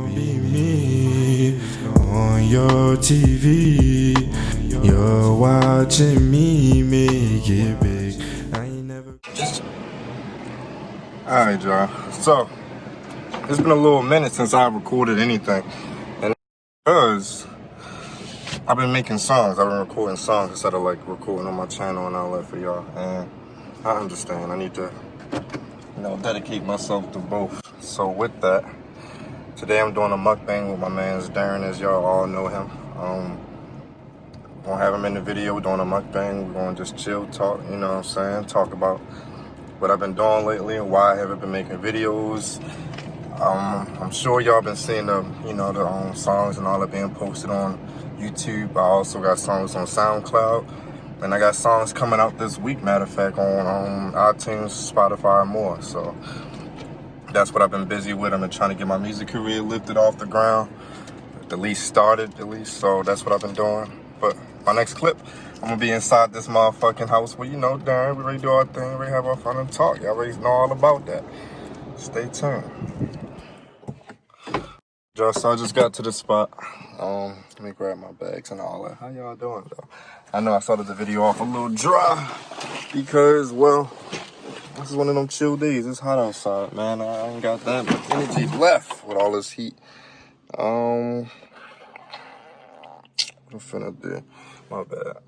gon' be me on your TV. You're watching me make it big. I ain't never. Alright, y'all. So, it's been a little minute since I recorded anything. And because I've been making songs, I've been recording songs instead of like recording on my channel and all that for y'all. And I understand. I need to, dedicate myself to both. So with that, today I'm doing a mukbang with my man's Darren, as y'all all know him. Gonna have him in the video doing a mukbang. We're gonna just chill, talk, you know what I'm saying? Talk about what I've been doing lately and why I haven't been making videos. I'm sure y'all been seeing the songs and all that being posted on YouTube. I also got songs on Soundcloud, and I got songs coming out this week, matter of fact, on iTunes, Spotify, and more. So that's what I've been busy with. I've been trying to get my music career lifted off the ground, at least started. So that's what I've been doing. But my next clip, I'm gonna be inside this motherfucking house where, Darren, we ready to do our thing, we ready to have our fun and talk. Y'all already know all about that. Stay tuned. So I just got to the spot. Let me grab my bags and all that. How y'all doing, though? I know I started the video off a little dry because, well, this is one of them chill days. It's hot outside, man. I ain't got that much energy left with all this heat. What I'm finna do? My bad.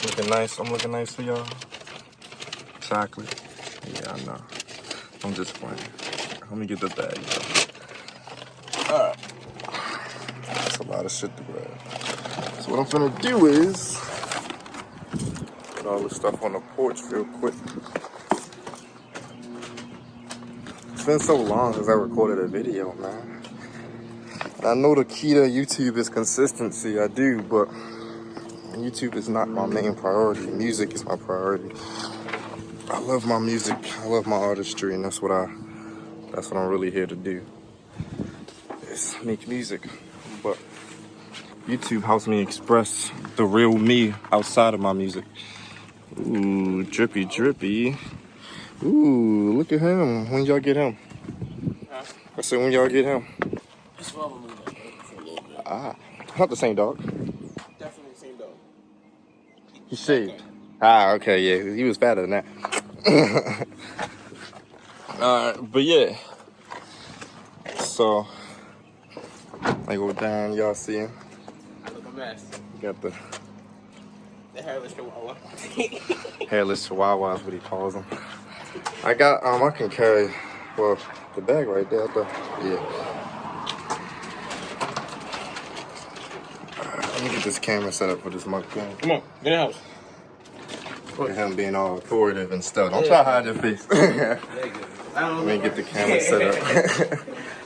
Looking nice. I'm looking nice for y'all. Chocolate. Yeah, I know. I'm just playing. Let me get the bag, y'all. Alright. That's a lot of shit to grab. So what I'm finna do is put all this stuff on the porch real quick. It's been so long since I recorded a video, man. I know the key to YouTube is consistency, I do, but YouTube is not my main priority. Music is my priority. I love my music, I love my artistry, and that's what I'm really here to do. Make music, but YouTube helps me express the real me outside of my music. Ooh, drippy, drippy. Ooh, look at him. When y'all get him? Huh? I said, when y'all get him? Just for a little bit. Not the same dog. Definitely the same dog. He shaved. Okay, yeah, he was fatter than that. But yeah. So I go down, y'all see him? I look a mess. Got the hairless chihuahua. hairless chihuahua is what he calls them. I got I can carry the bag right there. Yeah. Let me get this camera set up for this mukbang. Come on, get in the house. Look at him being all authoritative and stuff. Don't try to hide your face. Let me get the camera set up.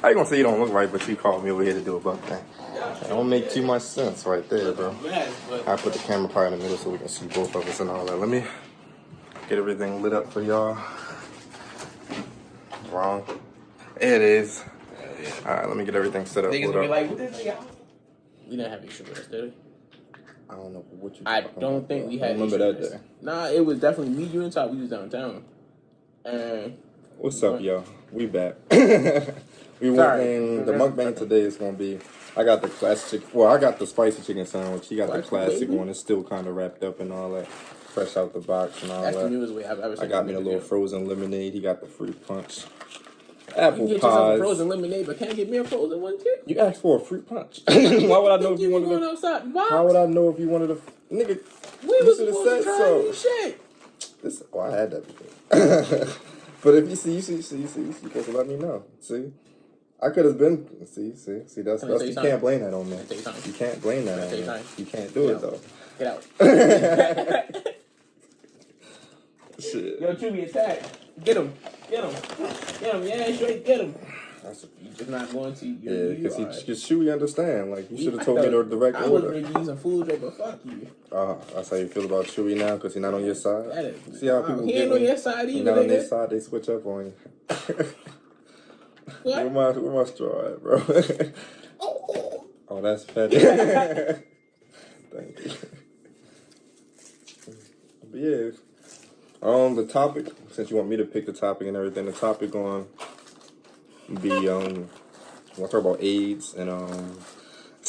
How you gonna say you don't look right, but you called me over here to do a mukbang? That don't make too much sense right there, bro. I put the camera part in the middle so we can see both of us and all that. Let me get everything lit up for y'all. Wrong. It is. Alright, let me get everything set up. Niggas be like, what this nigga? We didn't have extra with us, did we? I don't know what you. I don't think we had. I remember that day. Nah, it was definitely me, you, and Top. We was downtown. And what's up, y'all? We back. We went. The mukbang today is gonna be. I got the classic. Well, I got the spicy chicken sandwich. He got the classic one. It's still kind of wrapped up and all that, fresh out the box and all that. That's the newest way I've ever seen. I got me a little frozen lemonade. He got the fruit punch. Apple you get pies. yourself a frozen lemonade, but can't I get me a frozen one too? You asked for a fruit punch. Why would I know if you wanted to? Outside, how would I know if you wanted a nigga? We was supposed to try new shit. I had that before. But if you see, because let me know. See, I could have been. See. That's you can't blame that on me. You can't blame that on me. You can't do it though. Get out. Shit. Yo, Chewy, attack. Get him. Yeah, straight get him. You just not going to. Because Chewy understand. Like, you should have told me the direct order. I was ready to use some food, but fuck you. That's how you feel about Chewy now, because he's not on your side? See how people he get ain't on your side either. He's not on their side, they switch up on you. What? Where my straw at, bro? Oh, that's petty. Thank you. But yeah. The topic, since you want me to pick the topic and everything, the topic on be want to talk about AIDS and I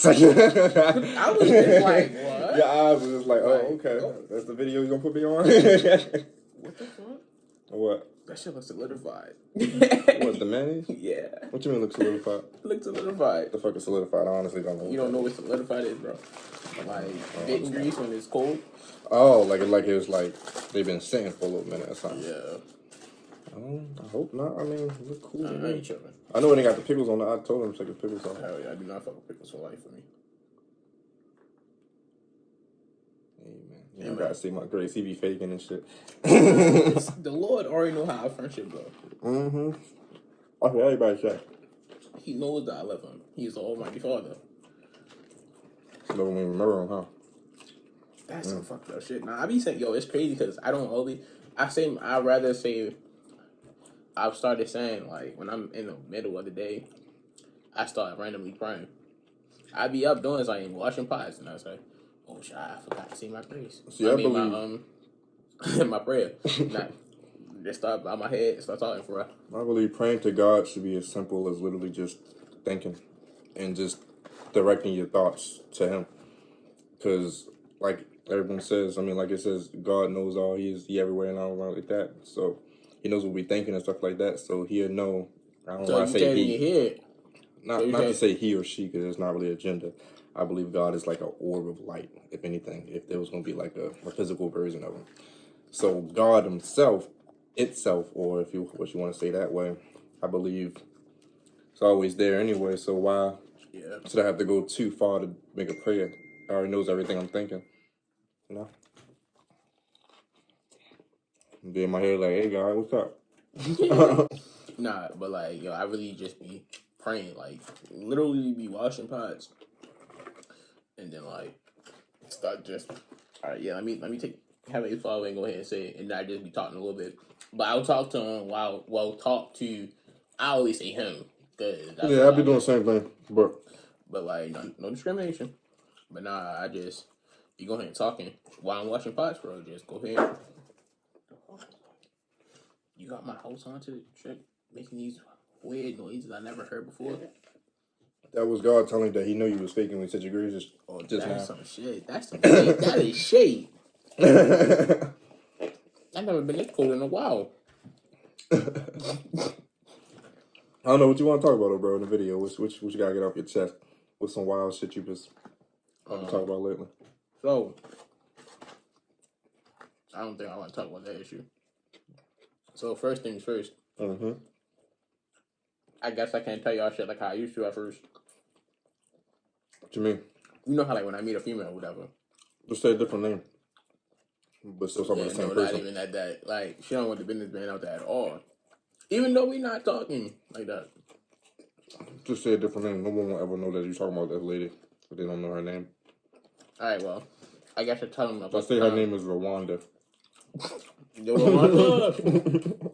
was just like, what? Your eyes was just like, oh, okay. That's the video you gonna put me on? What the fuck? What? That shit looks solidified. What, the mayonnaise? Yeah. What you mean look solidified? Looks solidified. The fuck is solidified? I honestly don't know. You don't know what solidified is, bro. Like bacon grease when it's cold. Oh, like it was like they've been sitting for a little minute or something. Yeah. I hope not. I mean, it look cool. I ain't tripping. I know when they got the pickles on it. I told them to take the pickles off. Hell yeah, I do not fuck with pickles for life for me. Hey, man. You gotta see my grace. He be faking and shit. The Lord already know how our friendship go. Mm-hmm. That's what everybody say. He knows that I love him. He's the Almighty Father. Never even remember him, huh? That's some fucked up shit. Nah, I be saying, yo, it's crazy because I don't always. I'd rather say. I've started saying, like, when I'm in the middle of the day, I start randomly praying. I be up doing something, washing pots, and I say, oh, shit, I forgot to say my grace. See, I believe... my prayer. Not, just start by my head, start talking for real. I believe praying to God should be as simple as literally just thinking and just directing your thoughts to Him. Because, like everyone says, I mean, like it says, God knows all. He everywhere and all around like that. So... He knows what we're thinking and stuff like that, so he'll know. I don't want to say he. Not to say he or she, because it's not really a gender. I believe God is like an orb of light, if anything, if there was going to be like a physical version of him. So God himself, or if you what you want to say that way, I believe it's always there anyway, so why should I have to go too far to make a prayer? I already knows everything I'm thinking, you know? Be in my head like, hey, God, what's up? Nah, but like, yo, I really just be praying, like, literally be washing pots, and then like start just, all right, yeah, let me have a follow and go ahead and say it, and I just be talking a little bit, but I'll talk to him I always say him, cause yeah, I be doing the same thing, but like no discrimination, but nah, I just be go ahead and talking while I'm washing pots, bro. Just go ahead. You got my house onto the trip, making these weird noises I never heard before. That was God telling you that He knew you was faking when He said your grace just that's now. Some shit. That's some shit. That is shade. I've never been this cold in a while. I don't know what you want to talk about, though, bro, in the video. What you gotta get off your chest? What's some wild shit you just talk about lately? So, I don't think I want to talk about that issue. So first things first. Mm-hmm. I guess I can't tell y'all shit like how I used to at first. What you mean? You know how like when I meet a female or whatever. Just say a different name. But still talking about the same person. Not even at that. Like, she don't want the business man out there at all. Even though we not talking like that. Just say a different name. No one will ever know that you're talking about that lady. But they don't know her name. Alright, well. I guess I tell them about I say her name is Rwanda. Yo, Rwanda.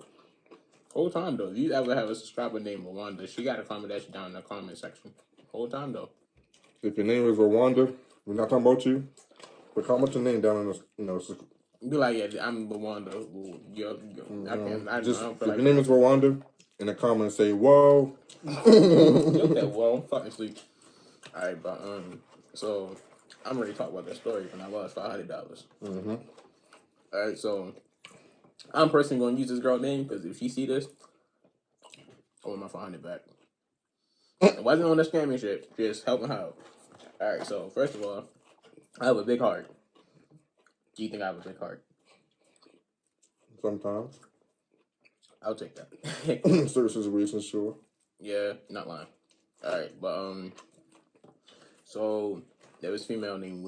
Whole time though, if you ever have a subscriber named Rwanda, she gotta comment that shit down in the comment section. Whole time though. If your name is Rwanda, we're not talking about you. But comment your name down in the be like, yeah, I'm Rwanda. I just don't if feel like your name is Rwanda, in the comments say whoa. Okay, well, I'm fucking sleep. Alright, but so I'm ready to talk about that story when I lost $500. Mm-hmm. Alright, so I'm personally gonna use this girl's name because if she see this, I want my $500 back. It wasn't on the scamming shit, just helping her out. Alright, so first of all, I have a big heart. Do you think I have a big heart? Sometimes. I'll take that. Certain situations, sure. Yeah, not lying. Alright, but so there was a female named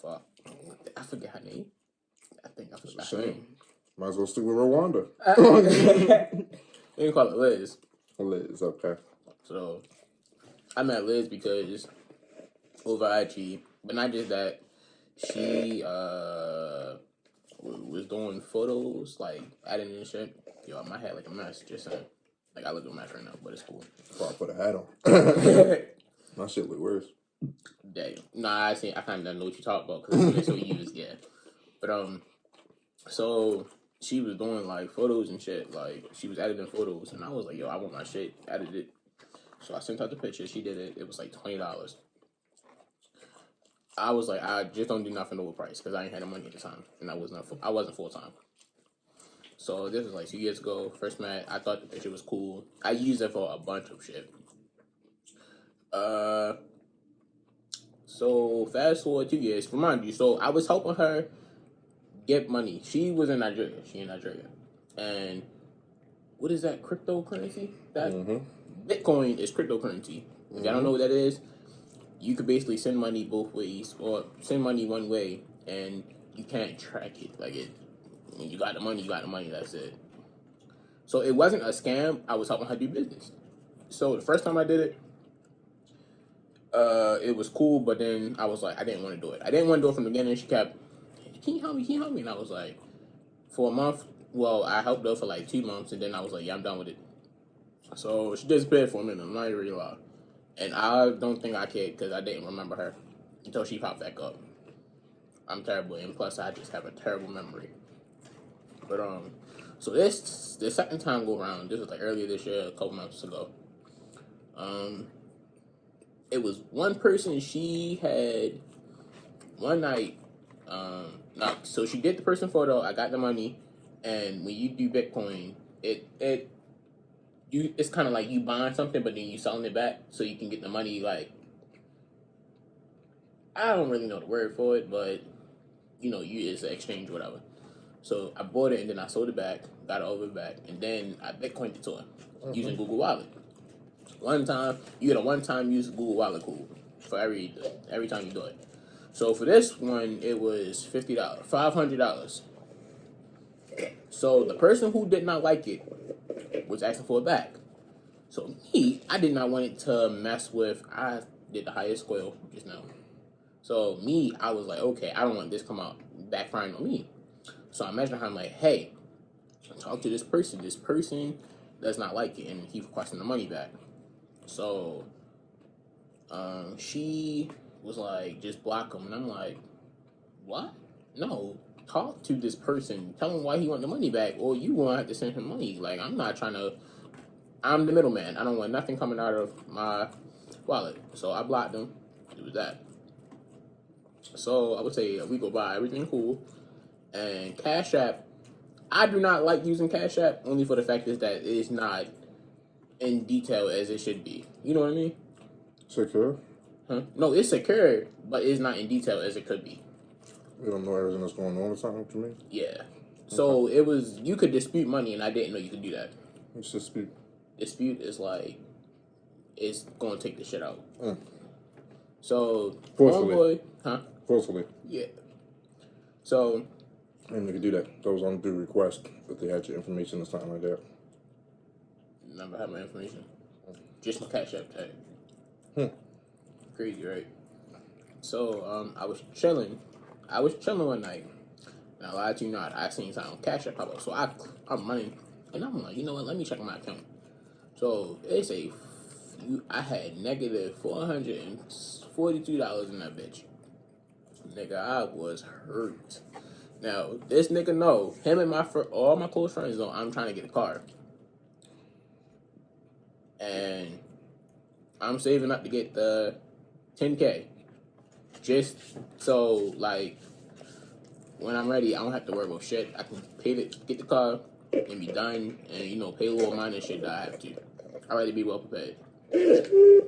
fuck. I forget her name. I think I forgot her name. Might as well stick with Rwanda. You can call it Liz. Liz, okay. So I met Liz because over IG, but not just that. She was doing photos, like adding and shit. Yo, my head like a mess. Just saying. Like I look a mess right now, but it's cool. Before I put a hat on. My shit look worse. Damn. Nah, I kind of know what you talk about because it's so used, yeah. But so she was doing like photos and shit. Like she was editing photos, and I was like, yo, I want my shit edited. So I sent out the picture. She did it. It was like $20. I was like, I just don't do nothing over price because I ain't had the money at the time, and I wasn't full time. So this was like 2 years ago. First met, I thought the picture was cool. I used it for a bunch of shit. So fast forward 2 years. Remind you, so I was helping her get money. She was in Nigeria. And what is that cryptocurrency? That Bitcoin is cryptocurrency. If y'all don't know what that is, you could basically send money both ways, or send money one way, and you can't track it. Like it, when you got the money, you got the money. That's it. So it wasn't a scam. I was helping her do business. So the first time I did it, it was cool, but then I was like, I didn't want to do it. I didn't want to do it from the beginning. She kept, can you help me? Can you help me? And I was like, for a month, well, I helped her for like 2 months, and then I was like, yeah, I'm done with it. So she disappeared for a minute. I'm not even really lying. And I don't think I cared because I didn't remember her until she popped back up. I'm terrible, and plus I just have a terrible memory. But so the second time go around, this was like earlier this year, a couple months ago. It was one person. She had one night. So she did the person photo. I got the money, and when you do Bitcoin, it's kind of like you buying something, but then you selling it back, so you can get the money. Like, I don't really know the word for it, but it's an exchange or whatever. So I bought it and then I sold it back, got it over back, and then I Bitcoined it to her using Google Wallet. You get a one-time use Google Wallet code for every time you do it. So for this one, it was $50, $500. So the person who did not like it was asking for it back. So me, I did not want it to mess with. I did the highest score just now. So me, I was like, okay, I don't want this to come out backfiring on me. So I messaged her. I'm like, hey, talk to this person. This person does not like it, and he's requesting the money back. So she was like, just block him. And I'm like, what? No, talk to this person. Tell him why he want the money back, or you won't have to send him money. Like, I'm the middleman. I don't want nothing coming out of my wallet. So I blocked him. It was that. So I would say a week go by, everything cool. And Cash App, I do not like using Cash App only for the fact is that it is not in detail as it should be. You know what I mean? Secure? Huh? No, it's secure, but it's not in detail as it could be. You don't know everything that's going on or something to me? Yeah. So it was, you could dispute money, and I didn't know you could do that. What's dispute? Dispute is like, it's going to take the shit out. So, Forcefully. Forcefully? Yeah. So, and they could do that. Those on due request if they had your information or something like that. Never had my information. Just my Cash App tag. Crazy, right? So, I was chilling one night. And I lied to you not. I seen something on Cash App pop up. So I'm running. And I'm like, you know what? Let me check my account. So they say I had negative $442 in that bitch. Nigga, I was hurt. Now, this nigga know, him and all my close friends know I'm trying to get a car. And I'm saving up to get the $10K. Just so, like, when I'm ready, I don't have to worry about shit. I can get the car, and be done, and, pay a little money and shit that I have to. I'd rather be well prepared.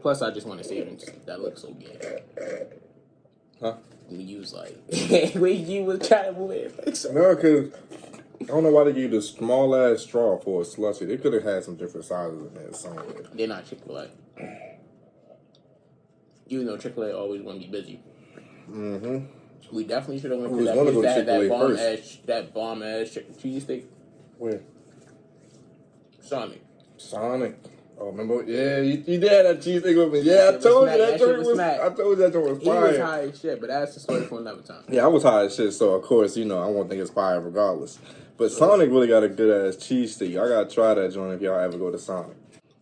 Plus, I just want a savings that looks so good. Huh? When you was like, when you was trying to move it. So. No, because I don't know why they gave the small ass straw for a slushy. They could have had some different sizes in there somewhere. They're not Chick-fil-A. You know Chick-fil-A always want to be busy. Mm-hmm. We definitely should have went to that bomb ass chicken cheese steak. Where? Sonic. Oh, remember? Yeah, you did have that cheese steak with me. Yeah, I told you that joint was fire. He was high as shit, but that's the story for another time. Yeah, I was high as shit, so of course, I won't think it's fire regardless. But Sonic really got a good ass cheese steak. I gotta try that joint if y'all ever go to Sonic.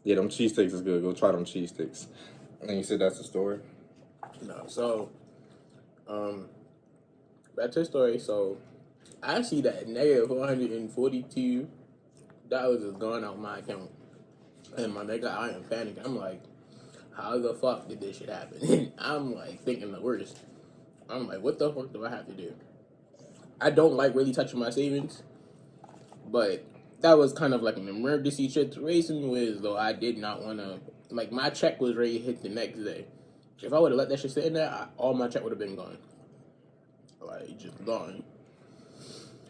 Yeah, them cheesesteaks is good. Go try them cheesesteaks. And you said that's the story? No, so, back to the story. So, I see that negative $442 is gone out my account. And my nigga, I am panicking. I'm like, how the fuck did this shit happen? And I'm like thinking the worst. I'm like, what the fuck do I have to do? I don't like really touching my savings, but that was kind of like an emergency situation where though I did not want to, like my check was ready to hit the next day. If I would have let that shit sit in there, all my check would have been gone. Like, just gone.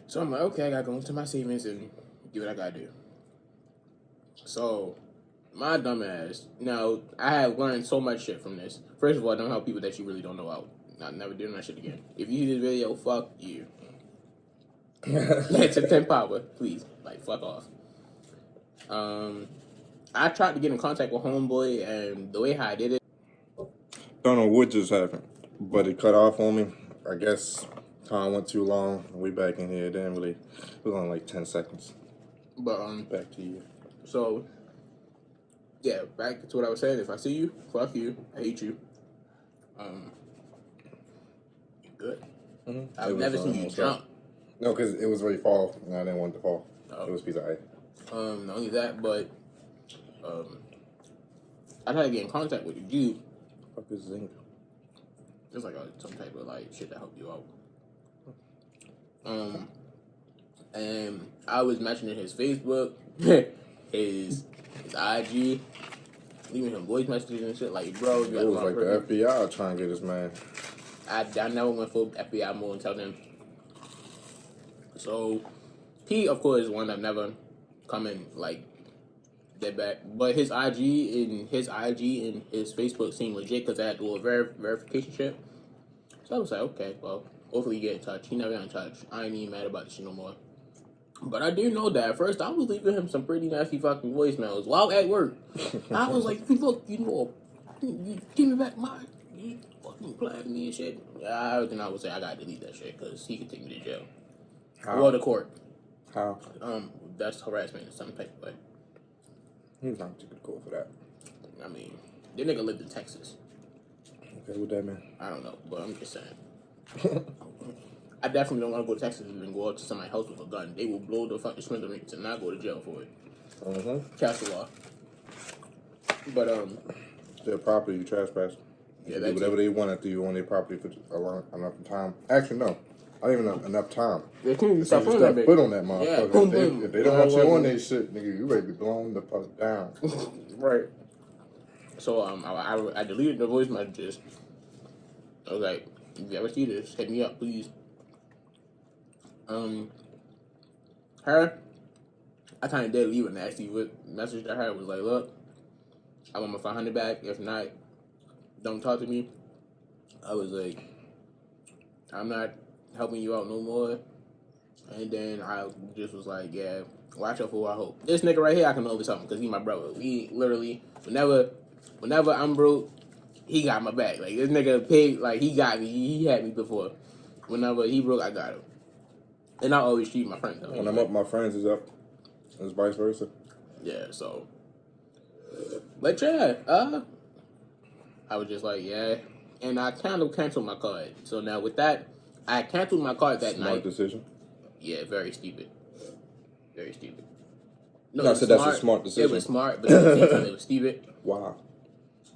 So I'm like, okay, I gotta go into my savings and do what I gotta do. So, my dumb ass, now, I have learned so much shit from this. First of all, don't help people that you really don't know out. Not never doing that shit again. If you see this video, fuck you. To 10 power, please. Like, fuck off. I tried to get in contact with Homeboy, and the way how I did it, Don't know what just happened, but it cut off on me. I guess time went too long. We back in here. It didn't really. It was only like 10 seconds. but, Back to you. so, yeah, back to what I was saying. If I see you, fuck you. I hate you. Good. Mm-hmm. I've never seen you jump. No, because it was already fall, and I didn't want it to fall. Oh. It was a piece of ice. Not only that, but I tried to get in contact with the dude. Fuck is zinc? It's like some type of like shit that help you out. And I was mentioning his Facebook, his IG, leaving him voice messages and shit. Like, bro, It was like the FBI trying to get this man. I never went for FBI more and tell them. So he, of course, is one that never come in like dead back. But his IG and his Facebook seemed legit because I had to do a verification shit. So I was like, okay, well, hopefully you get in touch. He never got in touch. I ain't even mad about this shit no more. But I do know that at first I was leaving him some pretty nasty fucking voicemails while at work. I was like, look, you give me back my, you fucking playing me and shit. Then I would say I gotta delete that shit because he could take me to jail. How? Or to court. How? That's harassment in some type of way. He's not too good cool for that. I mean, the nigga lived in Texas. Okay, what that mean? I don't know, but I'm just saying. I definitely don't want to go to Texas and go up to somebody's house with a gun. They will blow the fucking smithereens and not go to jail for it. Mm-hmm. Castle law. But Their property, you trespass. Yeah, do that's whatever they want after you own their property for a long enough time. Actually, no. I don't even have enough time. they can't even Step stop on that foot bitch. on that motherfucker. Yeah, boom, boom. If they don't want you on their shit, nigga, you ready to be blown the fuck down. Right. So I deleted the voice messages. I was like, if you ever see this, hit me up, please. Her, I kind of did leave a nasty message to her. It was like, look, I want my 500 back. If not, don't talk to me. I was like, I'm not helping you out no more. And then I just was like, yeah, watch out for who I hope. This nigga right here, I can know something because he's my brother. We literally, whenever I'm broke, he got my back. Like, this nigga paid, like, he got me. He had me before. Whenever he broke, I got him. And I always treat my friends. When I'm up, my friends is up. It's vice versa. Yeah, so. But yeah, I was just like, yeah. And I kind of canceled my card. So now with that, I canceled my card that night. Smart decision. Yeah, very stupid. Very stupid. No, I said that's a smart decision. It was smart, but at the same time, it was stupid. Wow.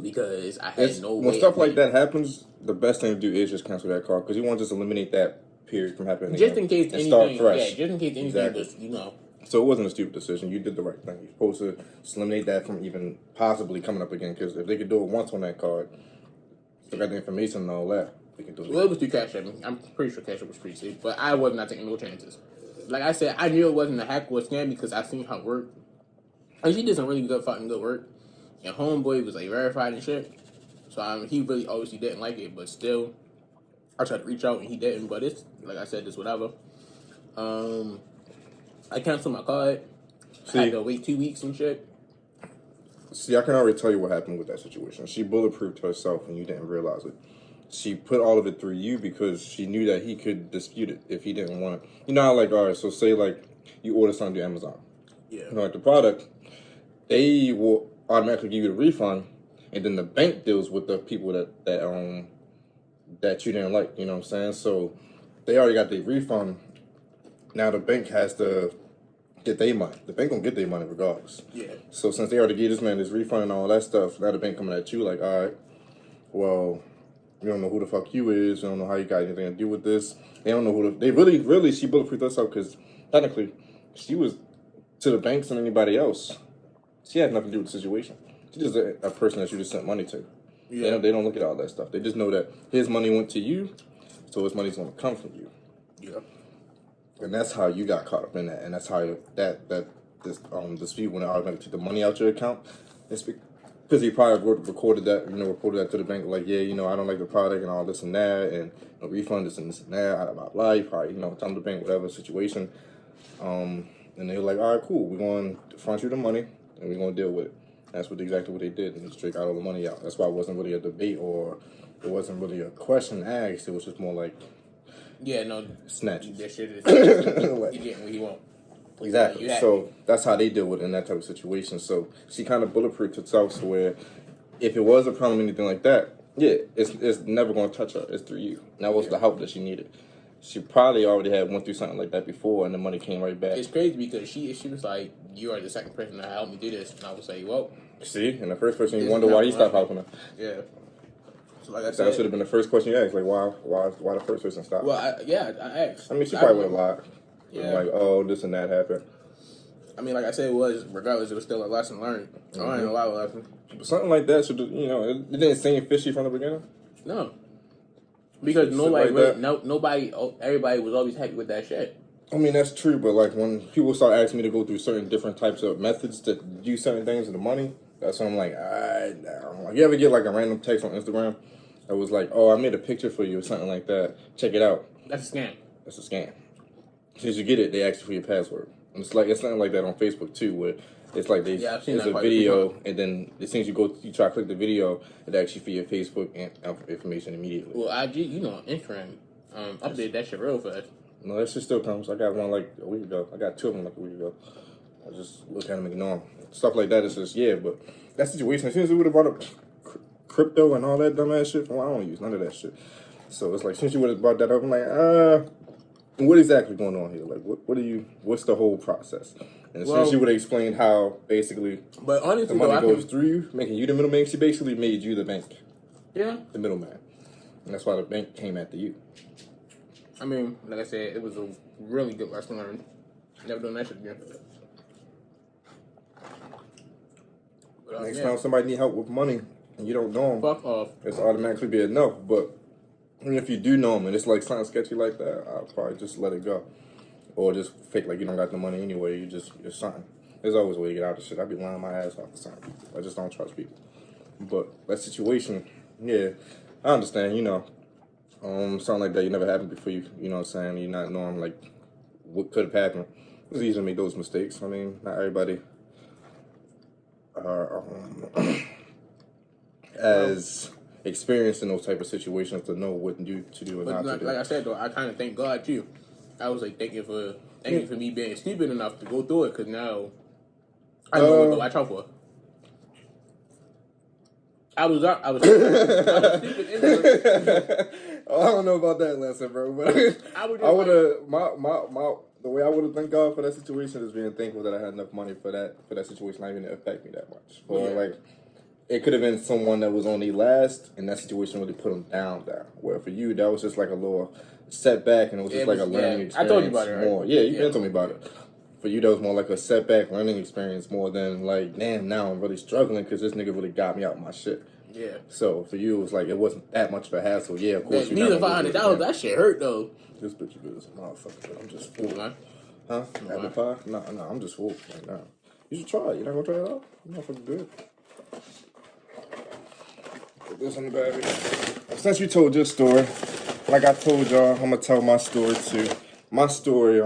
Because I had no way. When stuff like that happens, the best thing to do is just cancel that card because you want to just eliminate that period from happening. Just in case anything. Start fresh. Yeah, just in case anything Exactly. was, you know. So it wasn't a stupid decision. You did the right thing. You're supposed to just eliminate that from even possibly coming up again because if they could do it once on that card, they got the information and all that, they can do it. Well, it was through Cash App. I'm pretty sure Cash App was pretty safe, but I was not taking no chances. Like I said, I knew it wasn't a hack or a scam because I seen her work. And she did some really good fucking good work. And Homeboy was like verified and shit. So he really obviously didn't like it, but still, I tried to reach out and he didn't. But it's, like I said, it's whatever. I canceled my card. I had to wait 2 weeks and shit. See, I can already tell you what happened with that situation. She bulletproofed herself and you didn't realize it. She put all of it through you because she knew that he could dispute it if he didn't want it. You know how, like, all right, so say, like, you order something through Amazon. Yeah. You know, like, the product, they will automatically give you the refund, and then the bank deals with the people that you didn't like, you know what I'm saying? So they already got the refund. Now the bank has to get their money. The bank gonna get their money regardless. Yeah. So since they already gave this man this refund and all that stuff, now the bank coming at you like, all right, well, we don't know who the fuck you is. We don't know how you got anything to do with this. They don't know who they really, she bulletproofed herself because technically she was to the banks and anybody else. She had nothing to do with the situation. She's just a person that you just sent money to. Yeah. They don't look at all that stuff. They just know that his money went to you, so his money's going to come from you. Yeah. And that's how you got caught up in that. And that's how this dispute when it automatically took the money out your account. It's because he probably reported that to the bank, like, yeah, I don't like the product and all this and that, and refund this and this and that out of my life. Probably, tell the bank whatever situation. And they were like, all right, cool. We're going to front you the money, and we're going to deal with it. That's exactly what they did, and just got all the money out. That's why it wasn't really a debate or it wasn't really a question asked. It was just more like, yeah, no, snatches. That shit is like, he getting what he want. Exactly. So that's how they deal with it in that type of situation. So she kind of bulletproofed herself to where if it was a problem, anything like that, yeah, it's never going to touch her. It's through you. And that was the help that she needed. She probably already had went through something like that before, and the money came right back. It's crazy because she was like, "You are the second person that helped me do this," and I was like, "Well, see." And the first person you wonder why he stopped helping her. Yeah. So like I said, that should have been the first question you asked. Like, why the first person stopped? Well, I asked. I mean, she probably would have lied. Yeah. Like, oh, this and that happened. I mean, like I said, regardless, it was still a lesson learned. I learned a lot of lessons. But something like that should, it didn't seem fishy from the beginning. No. Because everybody was always happy with that shit. I mean, that's true, but like when people start asking me to go through certain different types of methods to do certain things with the money, that's when I'm like, alright, now. Like, you ever get like a random text on Instagram that was like, oh, I made a picture for you or something like that. Check it out. That's a scam. That's a scam. As soon as you get it, they ask you for your password. And it's something like that on Facebook too, where it's like there's a video, and then as soon as you try to click the video, it asks you for your Facebook information immediately. Well, IG, Instagram, updated that shit real fast. No, that shit still comes. I got one like a week ago. I got two of them like a week ago. I just look at them and ignore them. Stuff like that is just, but that situation, as soon as we would have brought up crypto and all that dumbass shit, well, I don't use none of that shit. So it's like, since you would have brought that up, I'm like, what exactly going on here? Like, what's the whole process? And as soon as she would have explained how basically but honestly, the money goes through you, making you the middleman, she basically made you the bank. Yeah. The middleman. And that's why the bank came after you. I mean, like I said, it was a really good lesson learned. Never doing that shit again. Next time somebody need help with money and you don't know them, fuck off. It's automatically be enough. But even if you do know them and it's like something sketchy like that, I'll probably just let it go. Or just fake like you don't got the money anyway. You're something. There's always a way to get out of shit. I be lying my ass off for something. I just don't trust people. But that situation, yeah, I understand. Something like that you never happened before. You know what I'm saying? You're not knowing like what could have happened. It's easy to make those mistakes. I mean, not everybody are as experienced in those type of situations to know what to do and not to do. Like I said though, I kind of thank God too. I was like, thank you for me being stupid enough to go through it, because now I know what to watch out for. I was stupid innocent. Oh, I don't know about that lesson, bro. But I would have the way I would have thanked God for that situation is being thankful that I had enough money for that situation not even to affect me that much. Or like, it could have been someone that was on the last, and that situation really put them down. Where for you, that was just like a little setback, and it was just like a learning experience. I told you about it, right? More. Yeah, you been telling me about it. For you, that was more like a setback learning experience more than like, damn, now I'm really struggling because this nigga really got me out my shit. Yeah. So for you, it was like, it wasn't that much of a hassle. Yeah, of course. Neither $500, that shit hurt though. This bitch is a motherfucker. I'm just full. Man. Huh? Apple pie? No, I'm just full right now. You should try it. You're not gonna try it out? Motherfucker good. Put this in the bag. Since you told your story, like I told y'all, I'm gonna tell my story too. My story,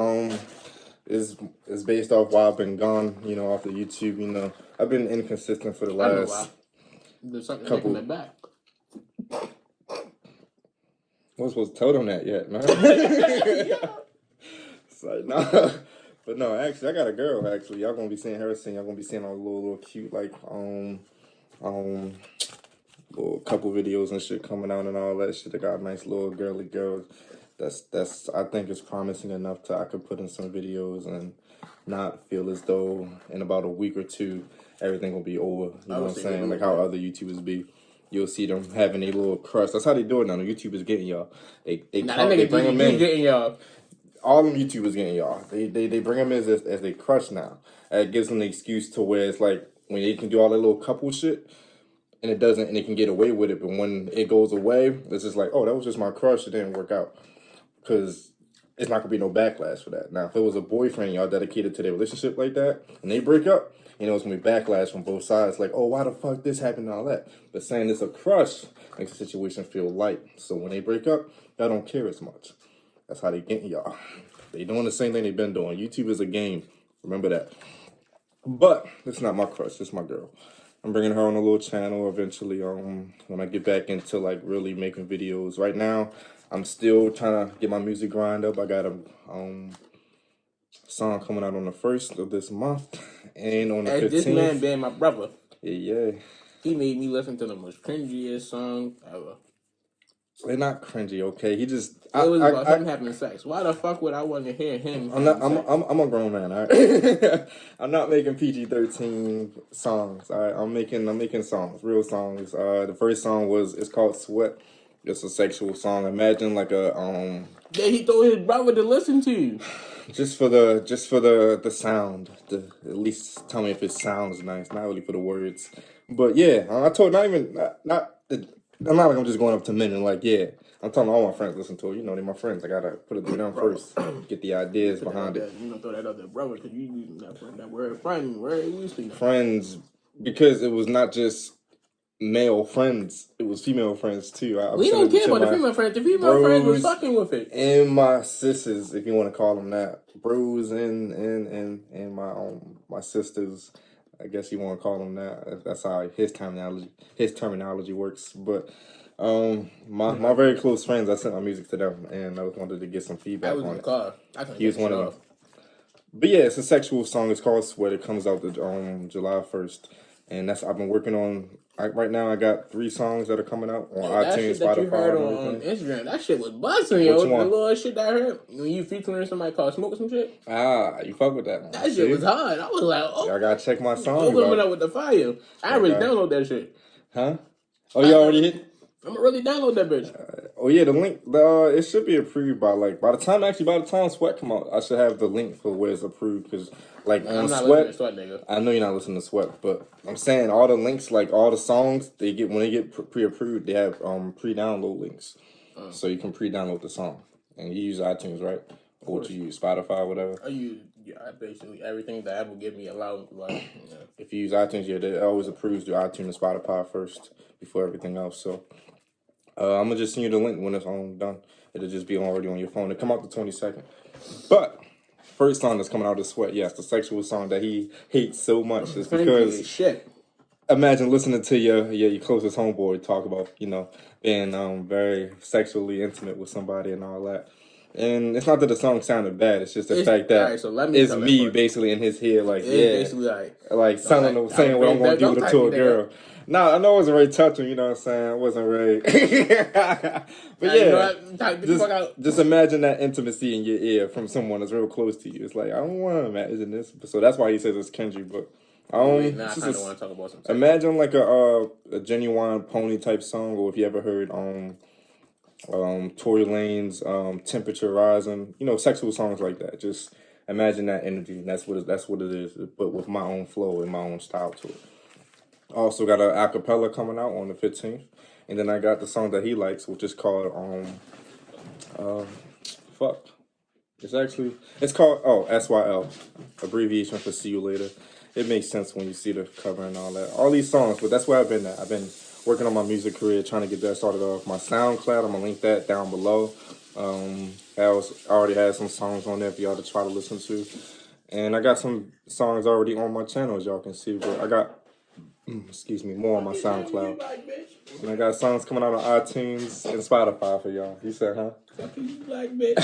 is based off why I've been gone, off of YouTube. I've been inconsistent for the last There's something couple. making it back. I wasn't supposed to tell them that yet, man. It's like, nah. But no, actually, I got a girl, actually. Y'all gonna be seeing her soon. Y'all gonna be seeing all the little cute, like, little couple videos and shit coming out and all that shit. I got a nice little girly girl. That's I think is promising enough I could put in some videos and not feel as though in about a week or two everything will be over. You know what I'm saying? Like how other YouTubers be. You'll see them having a little crush. That's how they do it now. The YouTubers getting y'all. They bring them in. Getting y'all. All them YouTubers getting y'all. They bring them in as they crush now. It gives them the excuse to where it's like when they can do all that little couple shit and they can get away with it. But when it goes away, it's just like, oh, that was just my crush. It didn't work out. Because it's not going to be no backlash for that. Now, if it was a boyfriend y'all dedicated to their relationship like that and they break up, you know, it's going to be backlash from both sides. Like, oh, why the fuck this happened and all that. But saying it's a crush makes the situation feel light. So when they break up, y'all don't care as much. That's how they getting y'all. They doing the same thing they've been doing. YouTube is a game. Remember that. But it's not my crush. It's my girl. I'm bringing her on a little channel eventually. When I get back into like really making videos. Right now, I'm still trying to get my music grind up. I got a song coming out on the 1st of this month and on the 15th. This man being my brother. Yeah. He made me listen to the most cringiest song ever. They're not cringy, okay? He just it was about him having sex. Why the fuck would I want to hear him? I'm a grown man, all right? I'm not making PG-13 songs. All right, I'm making songs, real songs. The first song it's called Sweat. It's a sexual song. Imagine like a that he told his brother to listen to. Just for the sound. At least tell me if it sounds nice. Not really for the words. But yeah, I told I'm not like I'm just going up to men and like, yeah. I'm telling all my friends listen to it. You know, they're my friends. I gotta put it through them first. Get the ideas behind it. You know, throw that other brother because you using that word friend. Where you used to friends, because it was not just male friends. It was female friends too. We don't care about the female friends. The female friends was fucking with it. And my sisters, if you want to call them that, bros and my sisters. I guess you want to call them that. That's how his terminology works. But my very close friends, I sent my music to them, and I wanted to get some feedback on it. He was one of them. But yeah, it's a sexual song. It's called Sweat. It comes out July 1st, and I've been working on. Right now, I got 3 songs that are coming out on iTunes, Spotify, that you heard on Instagram. That shit was busting, yo. The little shit that I heard when you featuring somebody called Smoke or some shit. You fuck with that one. That shit was hard. I was like, oh, I gotta check my song. Open up with the fire. I already download that shit. Huh? Oh, you already hit? I'm gonna really download that bitch. Oh yeah, the link. It should be approved by by the time Sweat come out, I should have the link for where it's approved because on Sweat, nigga. I know you're not listening to Sweat, but I'm saying all the links, like all the songs, when they get pre-approved, they have pre-download links, so you can pre-download the song. And you use iTunes, right? Or what you use, Spotify, whatever. I use basically everything that Apple give me allows. If you use iTunes, it always approves through iTunes and Spotify first before everything else. So. I'm gonna just send you the link when it's done. It'll just be already on your phone. It come out the 22nd. But first song that's coming out is Sweat. Yes, the sexual song that he hates so much is because imagine listening to your closest homeboy talk about being very sexually intimate with somebody and all that. And it's not that the song sounded bad. It's just the fact that it's me basically in his head, like basically saying what I'm gonna do to a girl. No, I know it wasn't very touching, you know what I'm saying? It wasn't very... But just imagine that intimacy in your ear from someone that's real close to you. It's like, I don't want to imagine this. So that's why he says it's Kendrick, but... I kind of want to talk about some imagine like a Genuine Pony type song, or if you ever heard Tory Lanez, Temperature Rising, sexual songs like that. Just imagine that energy, and that's what it is, but with my own flow and my own style to it. Also got an acapella coming out on the 15th. And then I got the song that he likes, which is called, it's called, SYL, abbreviation for See You Later. It makes sense when you see the cover and all that. All these songs, but that's where I've been at. I've been working on my music career, trying to get that started off. My SoundCloud, I'm going to link that down below. I already had some songs on there for y'all to try to listen to. And I got some songs already on my channel, as y'all can see, but I got more on my SoundCloud. And I got songs coming out on iTunes and Spotify for y'all. You said, huh? Black bitch.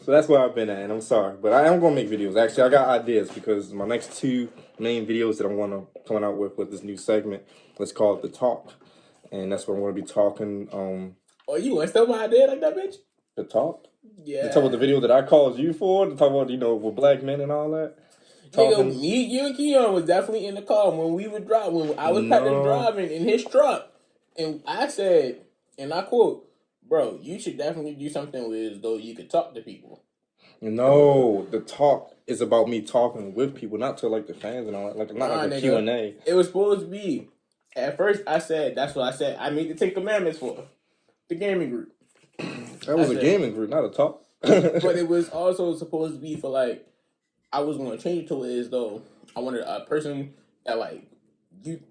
So that's where I've been at, and I'm sorry. But I am going to make videos. Actually, I got ideas because my next 2 main videos that I'm going to come out with this new segment, let's call it The Talk. And that's where I'm going to be talking. Oh, you want to steal my idea like that, bitch? The Talk? Yeah. To talk about the video that I called you for. To talk about, with black men and all that. Nigga, you and Keon was definitely in the car when we were driving. When I was driving in his truck, and I said, and I quote, "Bro, you should definitely do something with as though you could talk to people." No, the talk is about me talking with people, not to like the fans and all that. Like not like a Q&A. It was supposed to be. At first, I said that's what I said. I made the 10 Commandments for the gaming group. That was a gaming group, not a talk. But it was also supposed to be for like. I was going to change it to it as though I wanted a person that like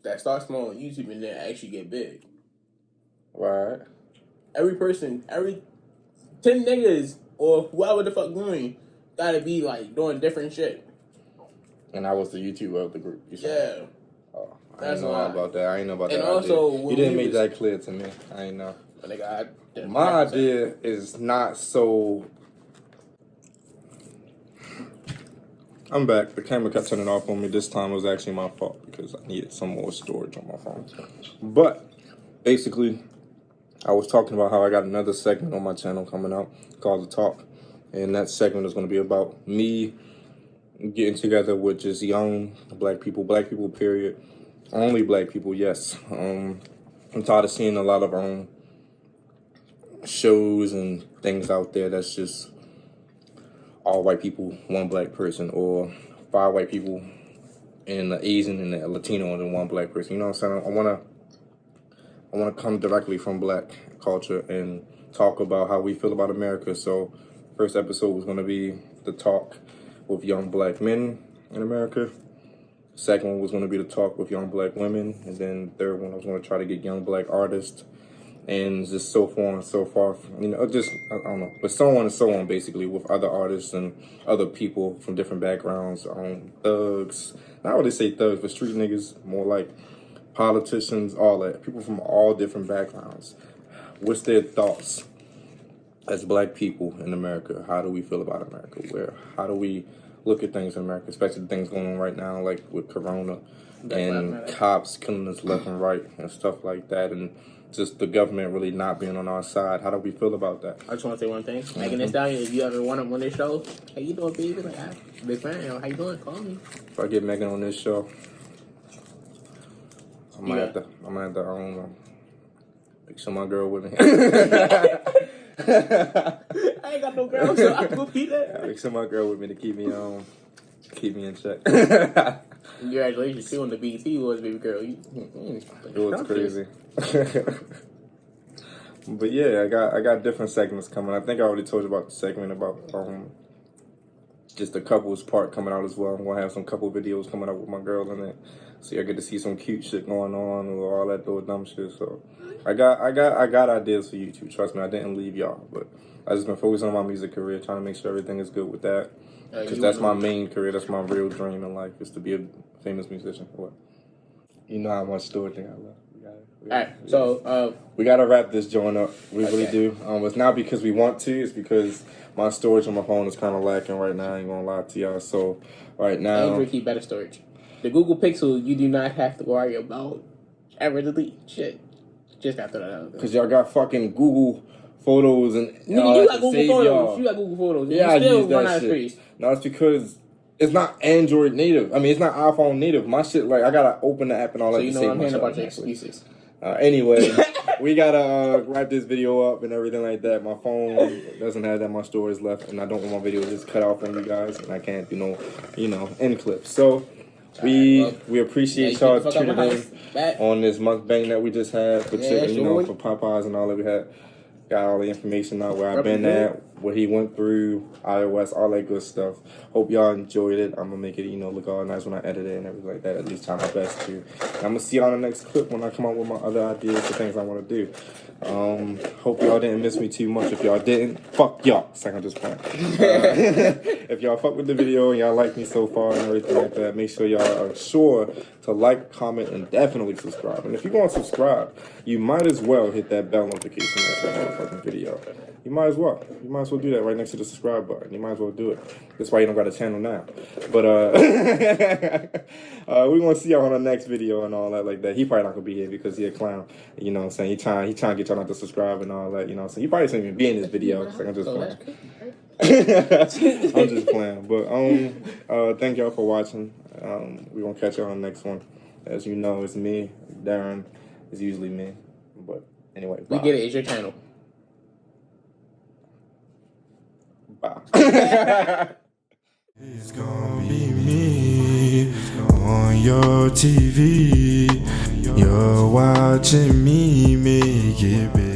that starts small on YouTube and then actually get big. Right. Every 10 niggas or whoever the fuck doing gotta be like doing different shit. And I was the YouTuber of the group. Yeah. Oh, I didn't know about that. I didn't know about that. And also, you didn't make that clear to me. I didn't know. My idea is not so. I'm back. The camera kept turning off on me. This time it was actually my fault because I needed some more storage on my phone. But basically, I was talking about how I got another segment on my channel coming out called The Talk. And that segment is going to be about me getting together with just young black people period. Only black people, yes. I'm tired of seeing a lot of shows and things out there that's just all white people, one black person, or 5 white people and an Asian and a Latino and one black person. You know what I'm saying? I wanna come directly from black culture and talk about how we feel about America. So first episode was gonna be the talk with young black men in America. Second one was gonna be the talk with young black women, and then third one I was gonna try to get young black artists. And just so far and so far, just, I don't know, but so on and so on, basically, with other artists and other people from different backgrounds, thugs, not really say thugs, but street niggas, more like politicians, all that, people from all different backgrounds. What's their thoughts as black people in America? How do we feel about America? How do we look at things in America, especially the things going on right now, like with Corona and cops killing us left and right and stuff like that, and just the government really not being on our side. How do we feel about that? I just want to say one thing. Megan Thee Stallion, if you ever want to on this show, how you doing, baby? Like, big fan. How you doing? Call me. If I get Megan on this show, I might have to make sure my girl with me. I ain't got no girl, so I can go beat that. Make sure my girl with me to keep me in check. Congratulations too on the BET Awards, baby girl. It was crazy. But yeah, I got different segments coming. I think I already told you about the segment about just the couples part coming out as well. I'm gonna have some couple videos coming out with my girl in it, so I get to see some cute shit going on or all that little dumb shit. So I got ideas for YouTube. Trust me, I didn't leave y'all, but I just been focusing on my music career, trying to make sure everything is good with that. Because that's my main career. That's my real dream in life, is to be a famous musician. What? You know how much storage thing I love. Alright, so we gotta wrap this joint up. We really do. It's not because we want to. It's because my storage on my phone is kind of lacking right now. I ain't gonna lie to y'all. So right now, Android keep better storage. The Google Pixel, you do not have to worry about ever delete shit. Just after that. Because y'all got fucking Google Photos and you got Google Photos. You got Google Photos. Yeah, you still I use run that out of shit. space. No, it's because it's not Android native. I mean, it's not iPhone native. My shit, like, I gotta open the app and all that. So you know I'm hearing about your excuses. Anyway, we gotta wrap this video up and everything like that. My phone doesn't have that much storage left, and I don't want my video just cut off on you guys, and I can't do no, end clips. So we appreciate y'all tuning in on this mukbang that we just had for for Popeyes and all that we had. Got all the information out where I've been at, what he went through, iOS, all that good stuff. Hope y'all enjoyed it. I'm gonna make it, look all nice when I edit it and everything like that. At least try my best to. I'm gonna see y'all in the next clip when I come up with my other ideas for things I want to do. Hope y'all didn't miss me too much. If y'all didn't, fuck y'all. Second, just point. If y'all fuck with the video and y'all like me so far and everything like that, make sure y'all are sure to like, comment, and definitely subscribe. And if you're gonna subscribe, you might as well hit that bell notification. motherfucking video. You might as well. You might as well do that right next to the subscribe button. You might as well do it. That's why you don't got a channel now. But we're gonna see y'all on the next video and all that like that. He probably not gonna be here because he a clown. You know what I'm saying? He trying to get y'all not to subscribe and all that. You know what I'm saying? He probably shouldn't even be in this video. Like, I'm just playing. I'm just playing. But thank y'all for watching. We're gonna catch y'all on the next one. As you know, it's me, Darren. It's usually me. But anyway, bye. We get it. It's your channel. Bye. It's gonna be me On your TV, you're watching me make it big.